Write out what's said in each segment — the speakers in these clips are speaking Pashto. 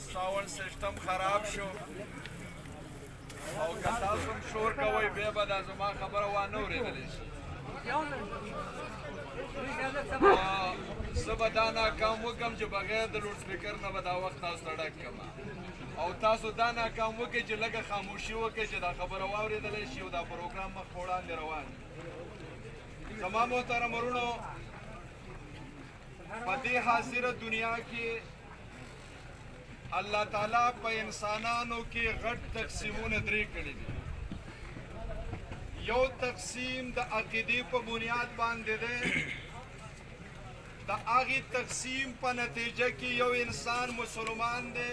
ساوند سیستم خراب شو او که تاسو هم شور کوئ بیا به دا زما خبره وانه اورېدلی شي زه به دا ناکام وکړم چې بغیر د لوډ سپیکر نه به دا وخت تاسو ته ډک کړم او تاسو دا ناکام وکړئ چې لږه خاموشي وکړئ چې دا خبره واورېدلی شي او دا پروګرام مخ په وړاندې روان وي زما محترم وروڼو په دې حاضره دنیا کې الله تعالی په انسانانو کې غټ تقسیمونه درې کړي دي یو تقسیم د عقیدې په بنیاد باندې دی د هغې تقسیم په نتیجه کې یو انسان مسلمان دی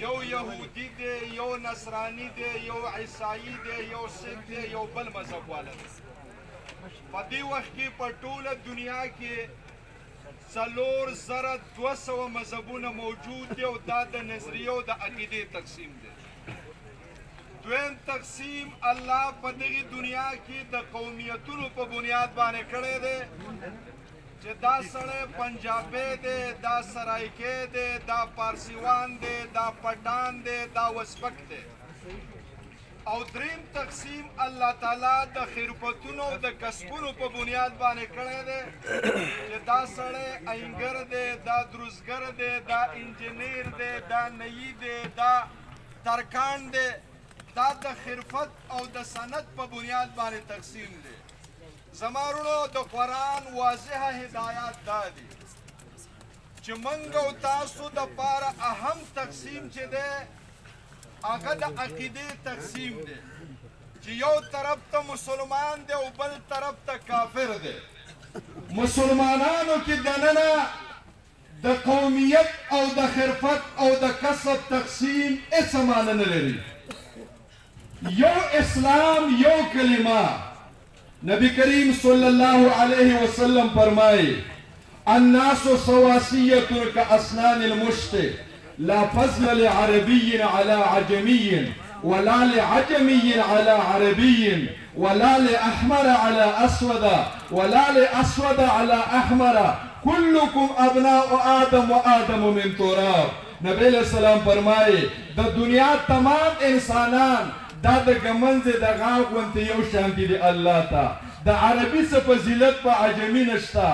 یو یهودي دی یو نصرانی دی یو عیسائی دی یو سیک دی یو بل مذهب والا دی په دې وخت کې په ټوله دنیا کې 4200 مذهبونه موجود دي او دا د نظریو د عقیدې تقسیم دی دویم تقسیم الله په دغه دنیا کې د قومیتونو په بنیاد باندې کړی دی چې دا سړی پنجابی دی دا سرایکی دی دا پارسیوان دی دا پټان دی دا وسپک دی او دریم تقسیم الله تعالی د خیرپتونو او د کسبونو په بنیاد باندې کړی دی چې دا سړی اینګر دی دا دروزګر دی دا انجینیر دی دا نئی دی دا ترکان دی دا د خرفت او د سند په بنیاد باندې تقسیم دی زما وروڼو د قرآن واضحه هدایات دا دي چې موږ او تاسو دپاره اهم تقسیم چې دی هغه د عقیدې تقسیم دی چې یو طرف ته مسلمان دی او بل طرف ته کافر دی مسلمانانو کې دننه د قومیت او د خرفت او د کسب تقسیم هیڅ معنی نه لري یو اسلام یو کلمه نبی کریم صلی الله علیه وسلم فرمایي الناس سواسیة كأسنان المشط لا فضل لعربي على عجمي ولا لعجمي على عربي ولا لأحمر على أسود ولا لأسود على أحمر كلكم أبناء آدم وآدم من تراب نبی علیہ السلام فرمائے دا دنیا تمام انسانان دا د ګمنځ د غاغ غونته یو شان دي الله ته د عربي څه فضیلت په عجمي نشته